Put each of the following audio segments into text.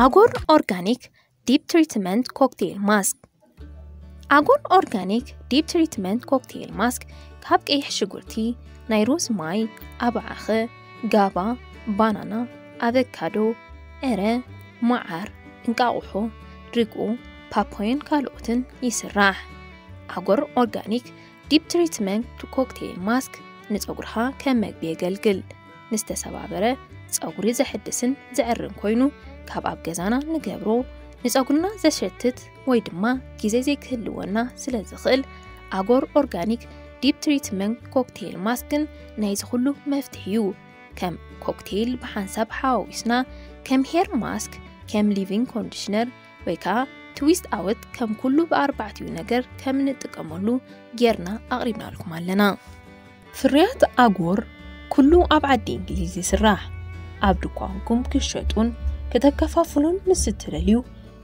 Agor Organic Deep Treatment Cocktail Mask Agor Organic Deep Treatment Cocktail Mask ካብ ቀይሕ ሽጉርቲ ናይ ሮዝ ማይ ኣባዓኸ ጋባ ባናና ኣቨካዶ ዕረ ማዓር እንቃቑሖ ርግኦ ፓፓያን ካልኦትን ይስራሕ ኣጎር ኦርጋኒክ ዲፕ ትሪትመንት ኮክቴል ማስክ ንፀጉርኻ ከም መግቢ የገልግል ንስተሰባበረ ፀጉሪ ዘሕድስን ዘዕርን ኮይኑ ካብ ኣብ ገዛና ንገብሮ ንፀጉርና ዘሸትት ወይ ድማ ግዜ ዘይክህልወና ስለዝኽእል ኣጎር ኦርጋኒክ ዲፕ ትሪትመንት ኮክቴል ማስክን ናይ ዝኹሉ መፍትሕዩ ከም ኮክቴል በሓንሳብ ሓዋዊስና ከም ሄር ማስክ ከም ሊቪንግ ኮንዲሽነር ወይ ከዓ ትዊስት ኣውት ከም ኩሉ በ4 ነገር ከም ንጥቀመሉ ጌርና ኣቕሪብና ለኩም ኣለና ፍርያት ኣጎር ኩሉ ኣብ ዓዲ እንግሊዝ ይስራሕ ኣብ ድኳንኩም ክሸጡን ከተከፋፍሉን ምስ ትደልዩ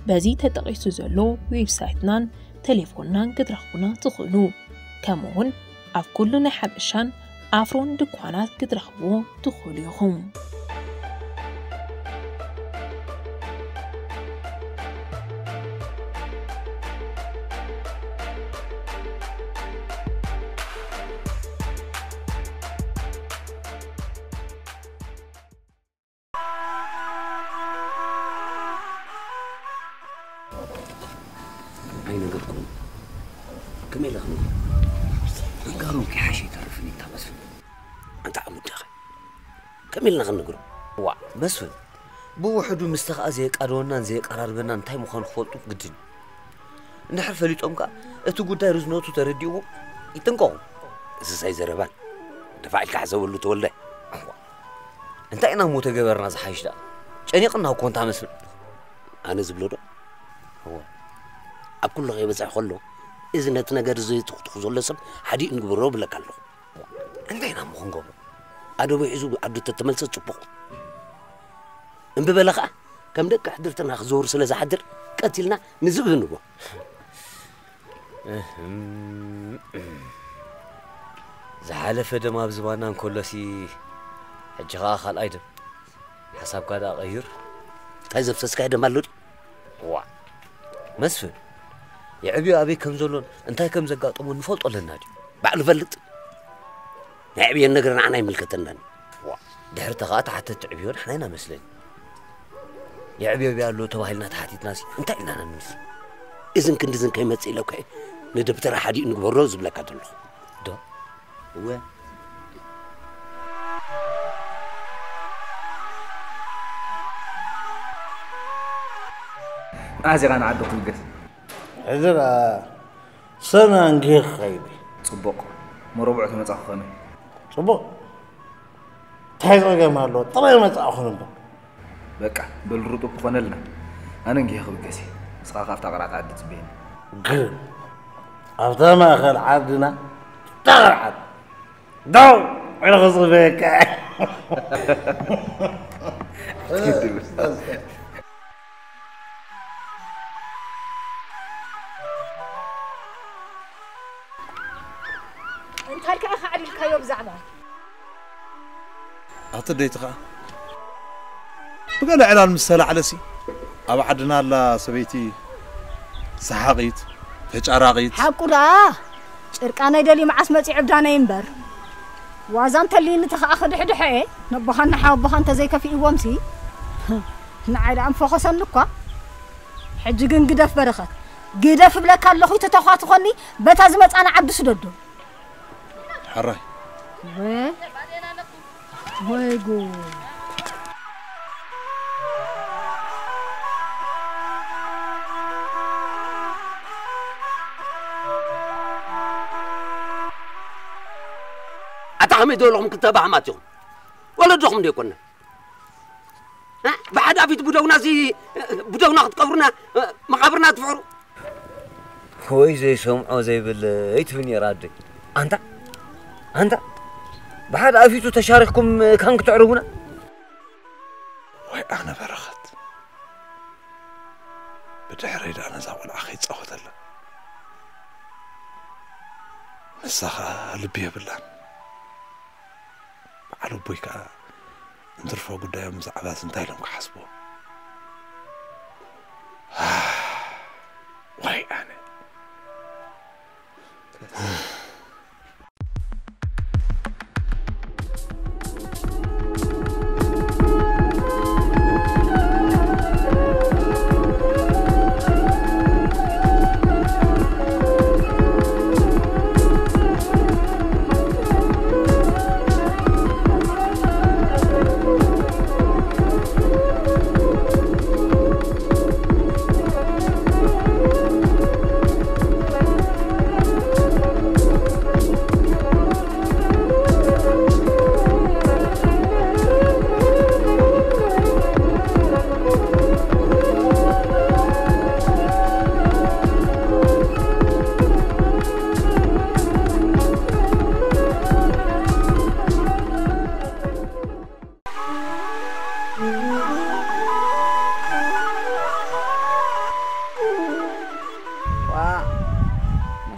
በዚ ተጠቂሱ ዘሎ ዌብሳይትናን ቴሌፎንናን ክትረኽቡና ትኽእሉ ከምኡውን ኣብ ኩሉ ናይ ሓበሻን ኣፍሮን ድኳናት ክትረኽብዎ ትኽእሉ ኢኹም أين قدكم؟ كميل أغني قالوا كي حاشي تعرفني تابس أنت عمود داخل كميل نغني قرو وا بس فل بو وحدو مستخا زيك أرونا زيك قراربنا نتاي مخان خولتو قدين نحرف اللي تقومك أتو قداي رزنوتو ترديو يتنقو إذا زربان دفعك حزو اللي تولي أنت أين موت جبرنا زحايش دا أني قلنا كنت عم اسم أنا زبلو ده هو أكل غيب زع خلو إذا نتناقر زي تخزول لسب حدي نقبره بلا كله أنت هنا مخنقو أدو بيعزو أدو تتملسل تبقو إن ببلغة كم دك حضرتنا خزور سلازة حدر قتلنا نزبه نبو زحالة فدا ما بزبانا نكله سي حجغا خال أيضا حساب كذا غير تايزب سسكايدا مالود وا مسفن يا أبي أبي كم زلون أنتي كم زقات أمون فلت ولا نادي بعد فلت يا أبي النجرنا عنا ملكتنا وا دهر تغات حتى تعبيون حنينا مسلين يا أبي أبي قالوا تواهلنا تحتي ناسي أنت إلنا نمس إذن كنت إذن كي متسئلة وكي ندبتر حدي نقبل روز بلا كاتلو ده هو أزيغ أنا عدو قلقت حذر سنة نجيخ خيبي صبوق مربع كما تأخذني صبوق تحيز رقم هالو طريق ما تأخذن بقى بالرطوب فنلنا أنا نجيخ بقسي سخاخ أفتح قرعت عدت بين قل أفتح ما أخل عدنا تغرعت دو على غصب بيك هل كأخ عدل كيوب زعما أتديتها بقى إعلان مسألة على سي أبو حدنا لا سبيتي سحاقيت فجأراقيت حقولا شركانا يدلي مع اسمتي عبدانا ينبر وازان تلي نتخاخد حدحي نبخان نحاو بخان تزيك في إيوامسي نعيد أم فخصن لكا حجقن قدف برخت قدف بلاك اللخي تتخوات خوني بتازمت أنا عبد سددو حراي ويقول أتعمي دولهم كتابة حماتهم ولا دوخم دي كنا بعد أفيت بدونا زي بدونا قبرنا مقابرنا تفعروا هوي زي سمعوا زي يتفني رادي أنت بعد أفيتو تشارككم كان تعرفونا وي أنا برخت بدحريد أنا زاول أخي تصوت له مسخة لبيه بالله بعلو بويكا نترفو قدايا مزعبات انتهي لهم كحسبو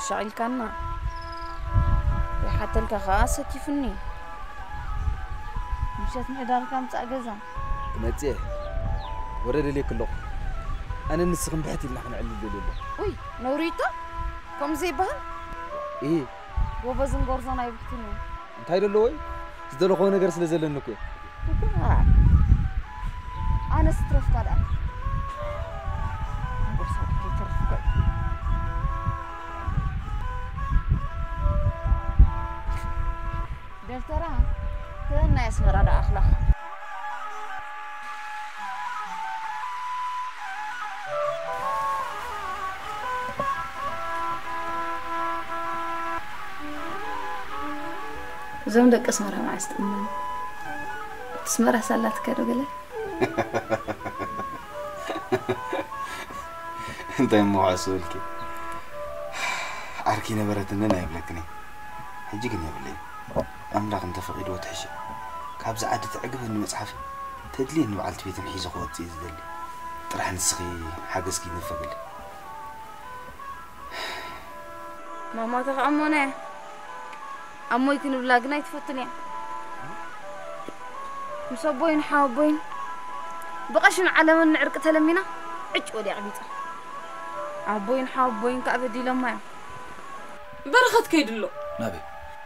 شعيل كنا حتى الكخاصة كيفني مشيت مدار كم تعجزا متى ورد لي كله أنا نسخن بحتي اللي حنا علي دليله وي نوريتا كم زي بها إيه وبزن قرصنا يبكتني أنت هاي اللي هو زدلو خونا جرس لزل النكوي أنا سترف كذا دكتورة كنا يسمر على أخلاق زمدك اسمرها مع استأمن تسمرها سلات كده قلة انت يا مو عسولك عاركي نبرت اننا يبلكني هجيك يا بلي املاك انت فقيد وتحشي كابز عاد تعقب اني مصحف تدلي انه بعلت بيت نحيز اخوتي يزدلي طرح نسخي حاجز كي نفقلي ماما تخمونه أمو يكون بلاقنا يتفتني مسبوين حابين بقشن على من عرق تلمينا عج ودي عبيطة أبوين حابين كأبدي لما برخت كيدلو نبي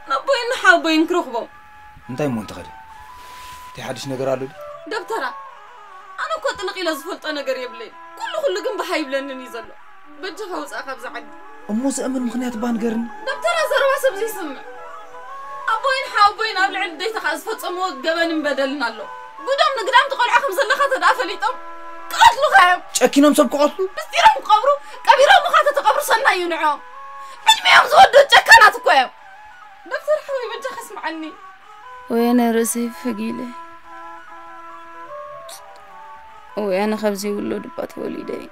نبوين حابين كرخبو انتي مو انت غادي تي حدش نقر قالوا لي دكتورة أنا كنت لقي لزفلت أنا قريب لي كل جنب حيبلنني زلو بجها وسأخذ زعد أمو زأمن مخنيات بان قرن دكتورة زروا سبزي سمع أبوين حابين قبل عدي تخاز فتصمو جبن بدلنا له قدام نقدام تقول عخم زلخة تدافليتهم قاتلوا خيم شاكينهم سبقوا قاتلوا بستيرهم قبروا كبيرهم مخاطة تقبر صنع ينعهم علميهم زودوا تشكانات كويم دكتور حبيبي بجخ اسمع عني وين رأسي فقيلة وين خبزي ولو دبات وليدي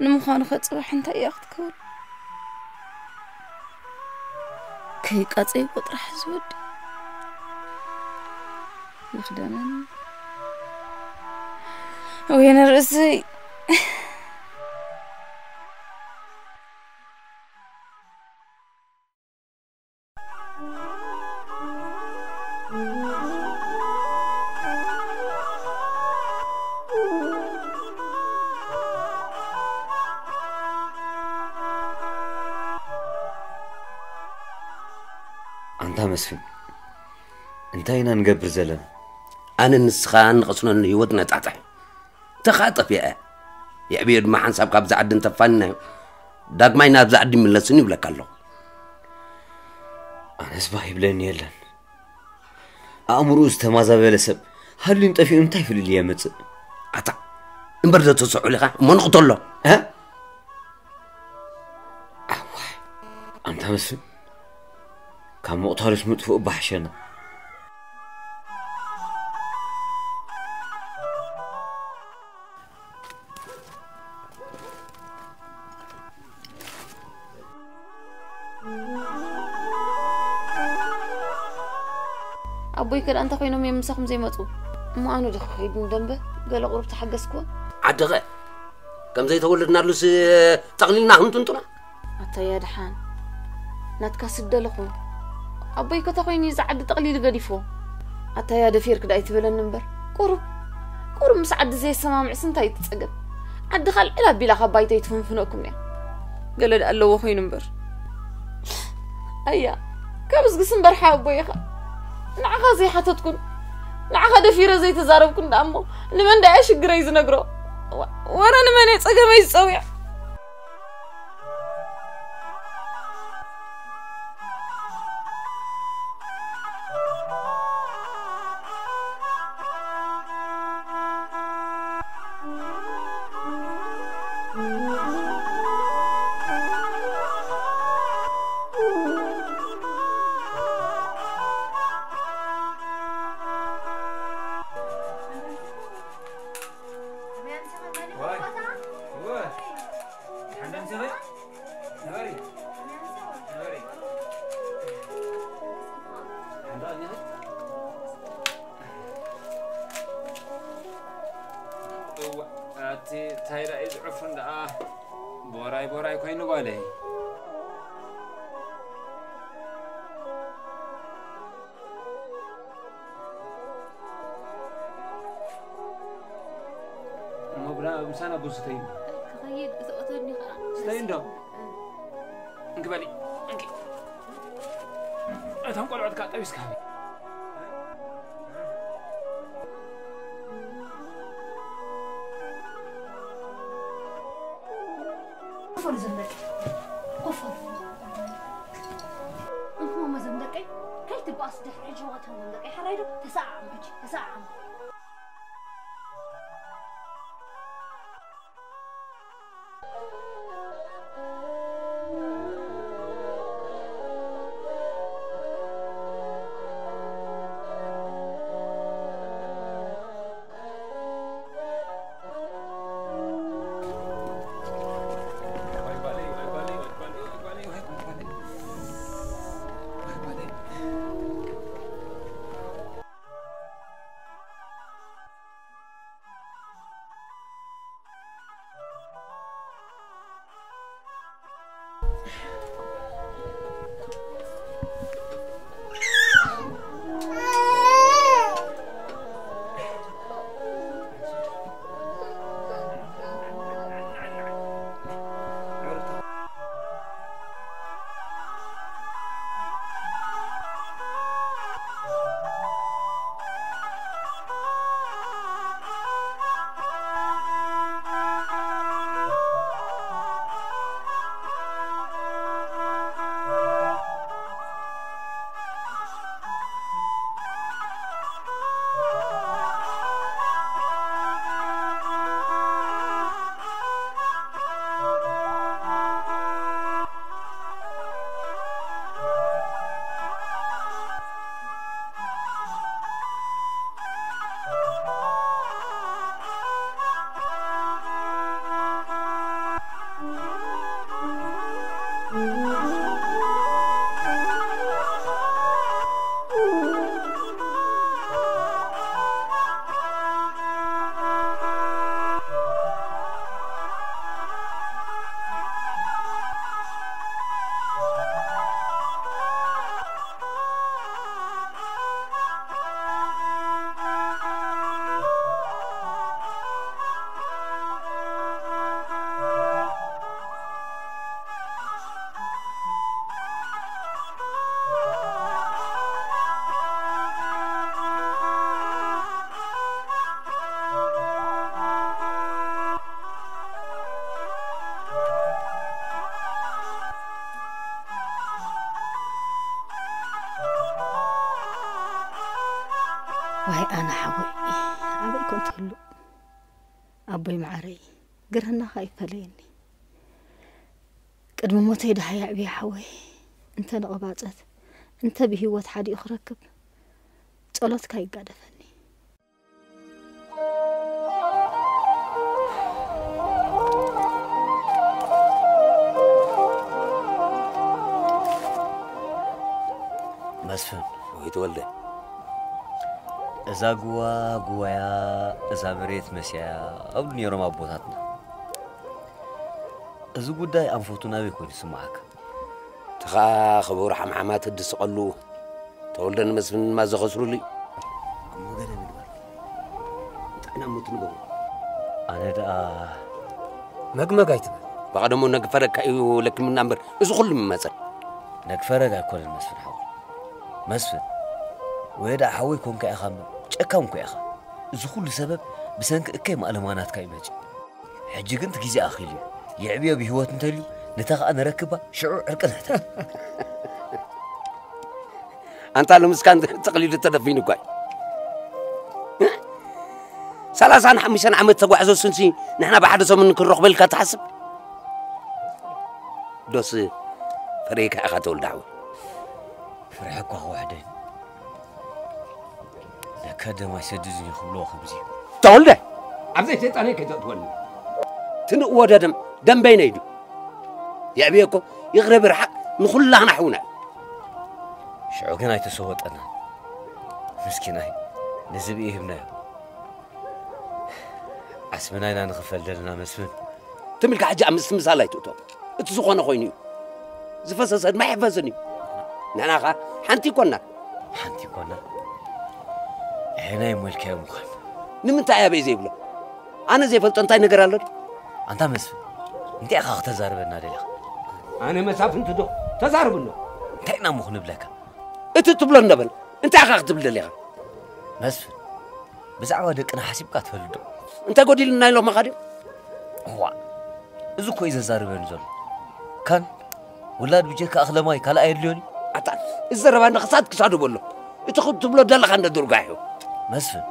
نمخان خد صباح انت ياخدكون كي قاصي وطرح زود يخدمني وين رأسي أنت مسفن أنت هنا نقبر زلم أنا نسخان قصنا هيوتنا تحتح تخاطف يا عبيد ما حنساب قبز عد انت فن داك ما ينابز عد من لسني ولا كله أنا سباحي بلين يلن أمروز تمازا بلسب هل انت في امتى في اليامت أتا انبرد تصعو لك ما نقتل له ها أنت مسفن كان مقتارش مدفوق بحشنا أبوي كده أنت خوينهم يمسخهم زي ما تقول ما أنا دخل خيدن دنبه قال قرب تحقسكوا عدغه كم زي تولدنا لس تقليلنا هم تنتنا أتا يا دحان نتكسب دلخون أبوي كده خويني يزعد تقليل قديفو أتا يا دفير كده يتبل النمبر قرب مسعد زي السماء معسن تاي تتسقب عدخل إلا بلا خبايته يتفنفنوكم يا قال له الله خوين نمبر أيا كابس قسم برحا أبوي خا نعخا زي حتتكن نعخا دفيرة زي تزاربكن دامو لمن داعش قريز نقرو وانا نمن يتسقى ما يسوي تايرا إذ عفن بوراي كوين قاله أنا مسانا بوستين خيد تقتلني خلاص ستين دو انقبلي انقي أتهم قول عدك أبيس كامي قفل زمدك قفل انكو ما زمدك كي تبقى أصدح عجواتهم زمدك حرايدو تساعم هجي تساعم وهي أنا حوي أبي كنت هلو أبوي معري قرهنا خايفة ليني قد موت يدها يا أبي حوي أنت نقباتت أنت بهوت حدي أخركب صلاتك هاي قاعدة فني مسفن ويتولد إذا قوايا إذا مريت مسيا أو نيرو أبوتاتنا إذا قداي أنفوتنا بيكون يسمعك تخا خبور حمامات الدس قلو تولدن مسفن ما زخسروا لي أمو قال نقبل أنا أموت نقبل أنا دا ما قايت بعد ما نقفرك أيوه لك من نمبر إيش كل من مثل نقفرك أكل المسفن حول مسفن ويدا حوي كون كأخام كم كأخا إذا كل سبب بسنك كم ألمانات كايماج حجي كنت كيزي أخي لي يعبي بهوات نتلي نتاخ أنا ركبة شعور أركنها أنت على مسكان تقليد التدفين كوي سلاسان حمشان عمت تقوى عزو سنسي نحن بحدث من كل رقبل كتحسب دوس فريق أخذوا الدعوة فريقك هو وحدين لكذا ما يسددني يخلوه خبزي تولده عبدي تيتاني كي تقولني تنقوى دم بين يدو يا أبيكو يغرب الحق نخل لها نحونا شعوقنا يتسوط أنا مسكيناي نزب إيه بنايو عسمناينا نغفل دلنا مسفن تملك حاجة أمس مسالة توتو تسوقنا خويني زفسسد ما يحفظني نحن أخا حنتي كنا هنا يملك يا مخان نمنت يا بيزيبلو أنا زي فلت أنت نقرأ له أنت مسفن أنت أخاك تزاربنا دليل أنا مسافة أنت دو تزاربنا أنت إنا مخنب لك أنت تبلن نبل أنت أخاك تبلن ليها مسفن بس عودك أنا حسيب كاتفلدو أنت قولي لنا لو ما قادم هو إذا كويس زاربنا زول كان ولاد بيجيك أغلى ماي كلا أيرليوني أتا الزربة أنا خصات كسادو بقوله أنت خد تبلن دلك عند درجاهيو مسفن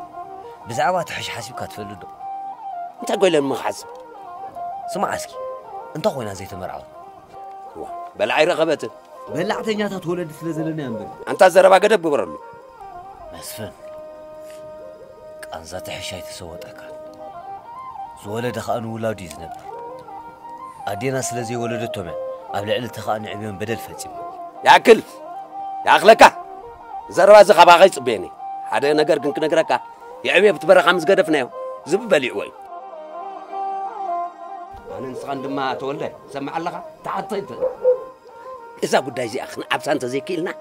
بس عوات حش حسيب كاتفلدو أنت قولي لنا محاسب سمع عسكي أنت خوينا زيت مرعون بلعي رغبته بلعتني تتولد سلازلني أمبر أنت الزربة قدب ببرلو مسفن كان ذات حشاي تسوت أكل زولد خانو ولادي زنب أدينا سلازي ولدتهم قبل علة خان عبيون بدل فتيم يا كل يا أخلك زربة زخبا غيص بيني هذا نجار كنك نجارك يا عبيه بتبرع 5 قدفنا زب بلي وين أنا نسخن دما تولى سمع الله تعطيت إذا بدي زي أخنا عبسان تزي كيلنا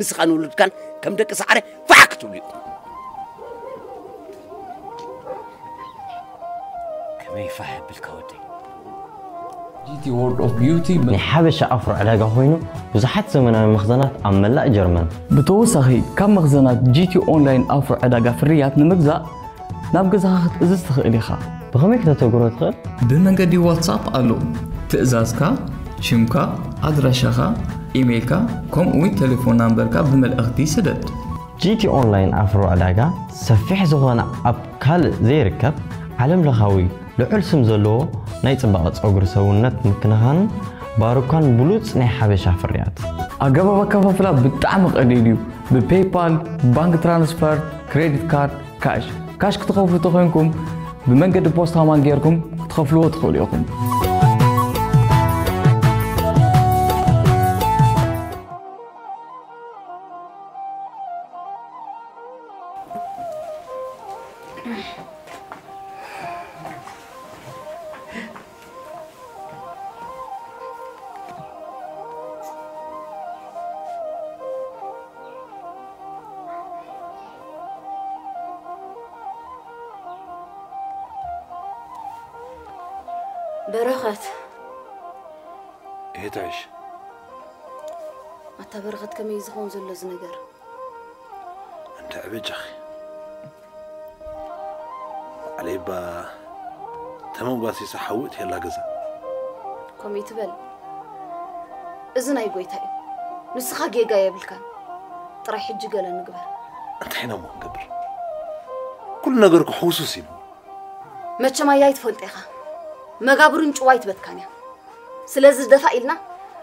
نسخن ولد كان كم دك سعره فاكتوا لي كم يفحب بالكودي جيتي وورد اوف بيوتي نحبش أفرع علاقة هوينو وزحت زمنا المخزنات أملا جرمن بتوسخي كم مخزنات جيتي أونلاين أفرع علاقة فريات نمجزا نابجزا إزاز تخيليخا بخميك تتوقعوا تخيل؟ بمنجدي واتساب ألو تأزازكا شمكا أدراشخا إيميلكا كم وين تليفون نمبركا بملأختي سدد جيتي أونلاين أفرع علاقة سفيح زغانا أبكال زي ركب عالم لخاوي لعل سمزلو نايت بقى أجر سونت مكنهان باروكان بلوتس نحبش فريات أجابة كفافلا بتعمق أديديو بباي بال بانك ترانسفير كريدت كارد كاش كتخافوا تخونكم بمنجد بوستا مان غيركم تخافلوا تخوليكم برغت إيه تعيش أنت برغت كم يزخون زل زنجر أنت عبيد أخي علي با تمام باسي سحوت يلا جزا كم يتبل إذن أي قويتاي نسخة جيجا يبلكان ترى حج قال نقبر أنت حين مو نقبر كل نقرك حوسوسي ما تشما يايت فلت إخا مقابرون جوايت بتكانيا سلازل دفع إلنا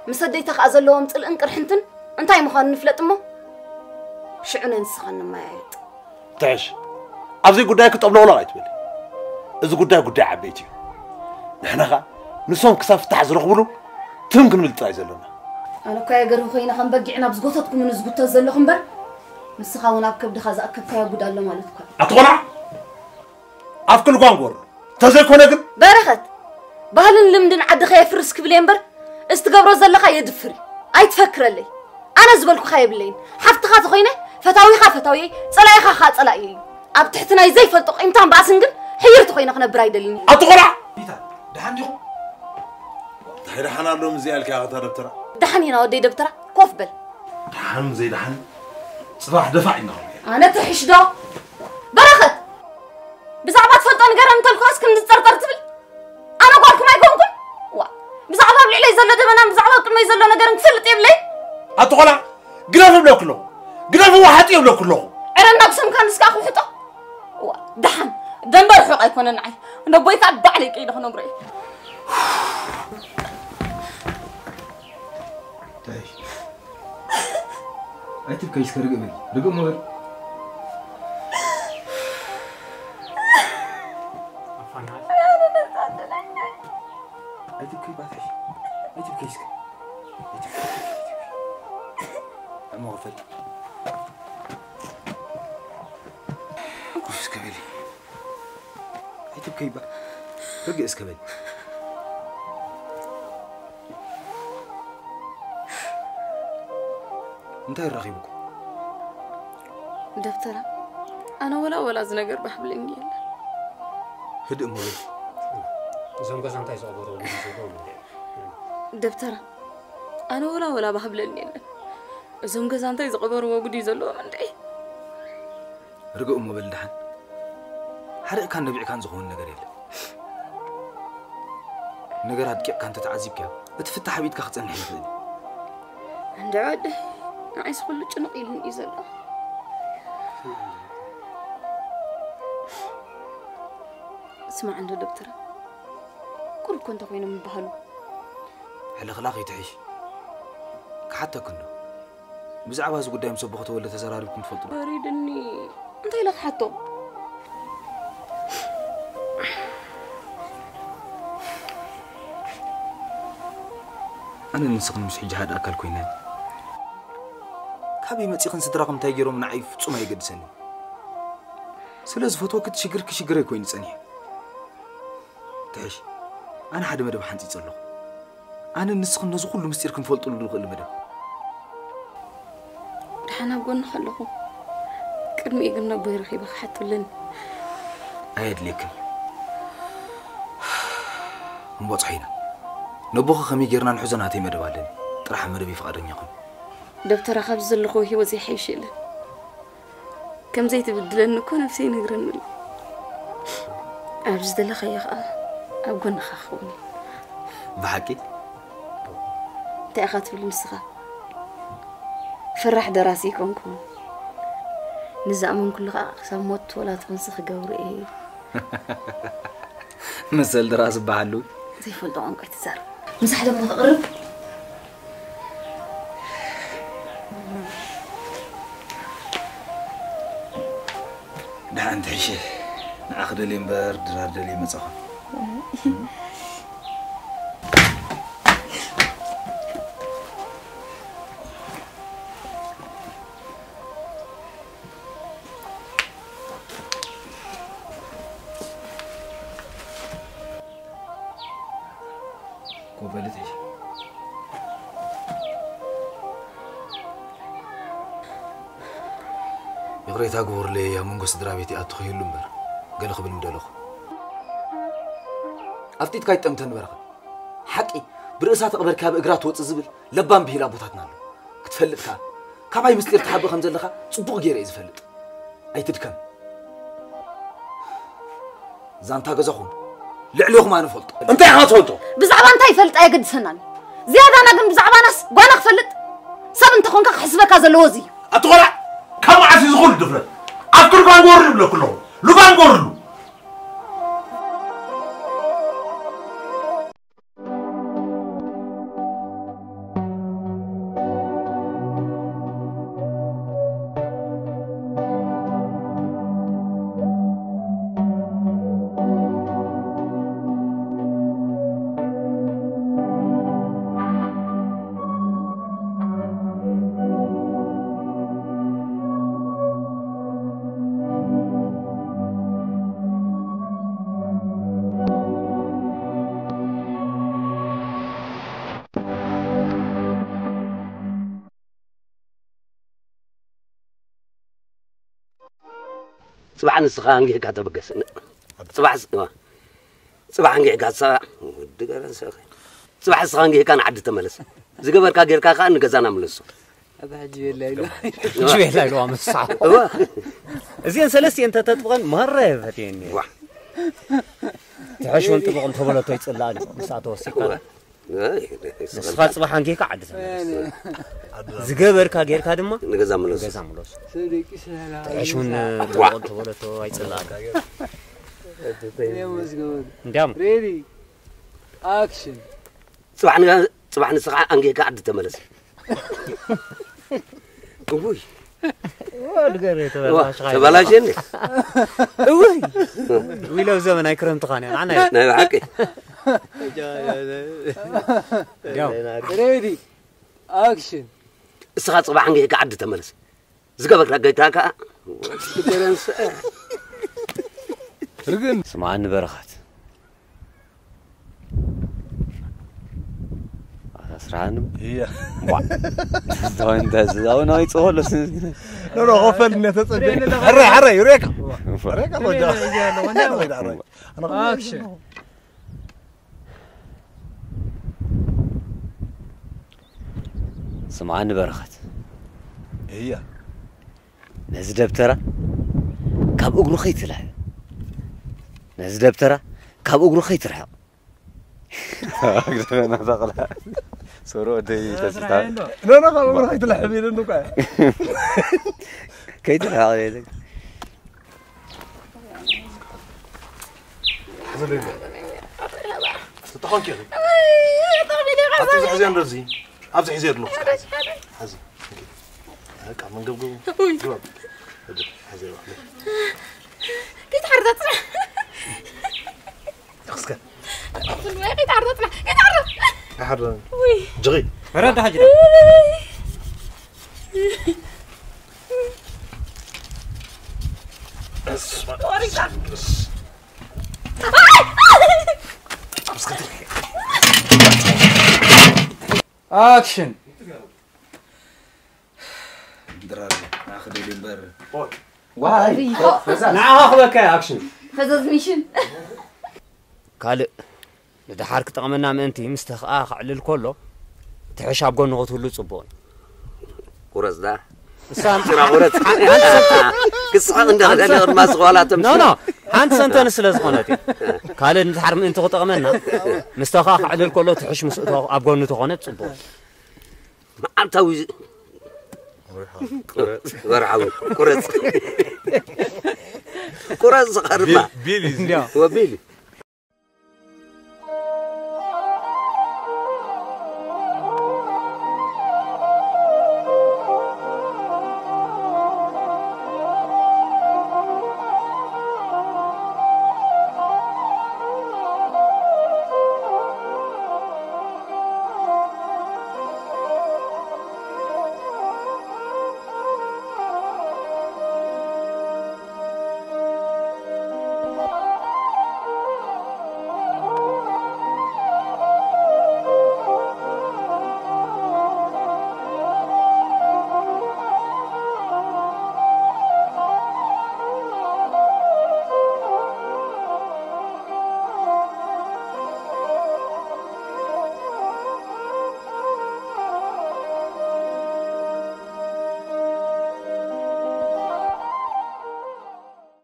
مسديت أخذ لهم تل إنكر حنتن أنتي مخان نفلت مو شعنا نسخن ما يعيد تعيش أبزي قداك تقبل ولا غايت بلي إذا قداك عبيتي نحنا غا نسون كساف تحزر قبلو تمكن من التايز لنا أنا كاي قرو خينا خن بقعنا بزقطتكم من زقطة زلهم بر مسخاونا بكبد خاز أكب كاي قد الله مالتك أتقولع أفكر قانقور تزيكونا قل برغت بهالن لمدن عد خاي فرسك بلينبر استقبرو زلخا يدفري أي تفكر لي أنا زبلكو خايب لين حفت خاط خوينه فتاوي خا فتاوي صلاي خا خا صلاي أب تحتنا زي فلطق إمتان باسنجل حيرت خوينه خنا برايدلين أتقولع دحن ديو دحن لهم زي الكا دبترا دحن هنا ودي دبترا كوف بل دحن زي دحن صباح دفعنا أنا تحش دو برغت بزعبات فلطان قرن تلكوس كم تطرطر تبل أنا قولكم أيكمكم وا بزعبات بلي يزل دبنا بزعبات كل ما يزل نقرن تفلت يبلي أتقولع قرف بلو كله قرف واحد يبلو كله أنا نقسم كان نسكاخو حطه وا دحن دنبر حق يكون نعي أنا بويت أبع عليك إيه خلنا نقرأ تعيش أنت بكيس كرجبي رجب مغر أنت بكي بعدش أنت بكيس أنا غفل كويس كبيري أنت بكي بقى رجع إسكابيل انتهي رغيبكم دفترة أنا ولا زنقر بحبل إنجيل هدئ مولد زوم قزان تاي صغبروا دبترة أنا ولا بهبلني زوم قزان تاي صغبروا وجودي زلوا من دعي رجع مولد دحن حرق كان نبيع كان زخون نجار يلا نجار هاد كان تتعذب كيا بتفتح حبيت كخت أنا حيفني عند عاد عايز كل شيء نقيل إزلا اسمع عنده دكتورة كل كنت أخوينا من بحاله هلا خلاقي تعيش حتى كنا بزعبها زو قدام سبخته ولا تزرارب كنت فلطوا أريد إني أنت لك حتى أنا نسخن مش حاجة أكل كوينان كابي ما تيخن صدرقم تاجرو من عيف تصوم يقدسني سلاز فوتو كنت شجر كوين تسني تعيش أنا حدا مدام حنتي تصلق أنا نسخن نزو كله مستير كن فولت له كل مدام حنا بقول نخلقه كرمي قلنا بيرخي بخ حتى لنا عيد لكن مبطحينا نبوخ خمي جرنا نحزن هاتي مدوالين طرح مدبي فقدني يقول دكتور خبز اللقوه هي وزي حيشيل كم زيت بدلن كون نفسي نقرن أبز دل خيخ أبغى نخاخوني بحكي تأخذت في المسخة فرح دراسي كونكم نزعمون كل سموت ولا تنسخ جوري مثل دراسة بعلو زي فلتو عنك اعتذار مسح لما تقرب ده عند عيشه ناخذ لي مبر درار لي مصخه كوبلتي يغريت أقول لي يا منقص درابيتي أتخيل لمبر قال خبل مدلخ أفتيت كايت أمتن برا حقي برأسات قبر كاب إجرات وتزبل لبان به لابوتاتنا له كتفلت كا كاباي مستير تحب خمسة لخا صبوق جيري يزفلت أي تدكم زانتا جزخون لعلوخ ما نفلت أنت يا خاطرته بزعبان أنت يفلت أي قد سنان زيادة أنا قم بزعبان ناس وانا خفلت سب أنت خونك حسبك هذا اللوزي أتقولع كم عسيز غول دفلت أكل بانغور له كلهم لو بانغور له صباح السخان جه كاتب بقص صباح جه كاتب صباح السخان جه كان عد تملس زقبر كاجر كاخا نجزانا ملسو أبعجي الليل شوي الليل وام الصعب زين سلسي أنت تبغى مرة فتيني تعيش وأنت تبغى تبغى تيتصلاني مساعد وسيكا صفات صباح عنك كعد زقبر كاجر كادما نجزا ملوس تعيشون تبغى تيتصلاني دام ريدي أكشن صباح نسقع عنك كعد تملس قوي تبلاشني وي ويلو زمن ايكرم تقاني معنا نعم حكي ريدي اكشن السخات صباح عنك قعد تملس زقبك رقيتاك رقم سمعني برخات سرعان هي طيب انت زاو نايت خالص لا غفل انت تصدق حري يوريك اكشن سمعاني برخت هي ناس دبترة كاب أقرو خيط لها ناس دبترة كاب أقرو خيط رحق أقدر أنا داخلها سورو دي تستاهل لا كاب أقرو خيط لها حبيبي إنه كيت لها عليك حزين تطخن كذا أبزح حزين رزي أبزح حزين نص حزين هيك عم نقبقب جواب حزين كيت حرضت خسكت كيت حرضت كيت حرضت حرض جغي رد حجر اكشن دراري ناخذ لي مبر واي نعم اخذك اكشن فزز ميشن كالئ لدحار كتقمنا منتي مستخ خعلل كله تحش اب قون نغتولو صبون قرص ده سام ترى قرص قصة عندها غير ما سقولا تمشي نو حانت سنتين سلازقونتي كالئ ندحار من انت كتقمنا مستخ خعلل كله تحش اب قون تخونت صبون ما انت ورعوي قرص قرص خربا بيلي هو بيلي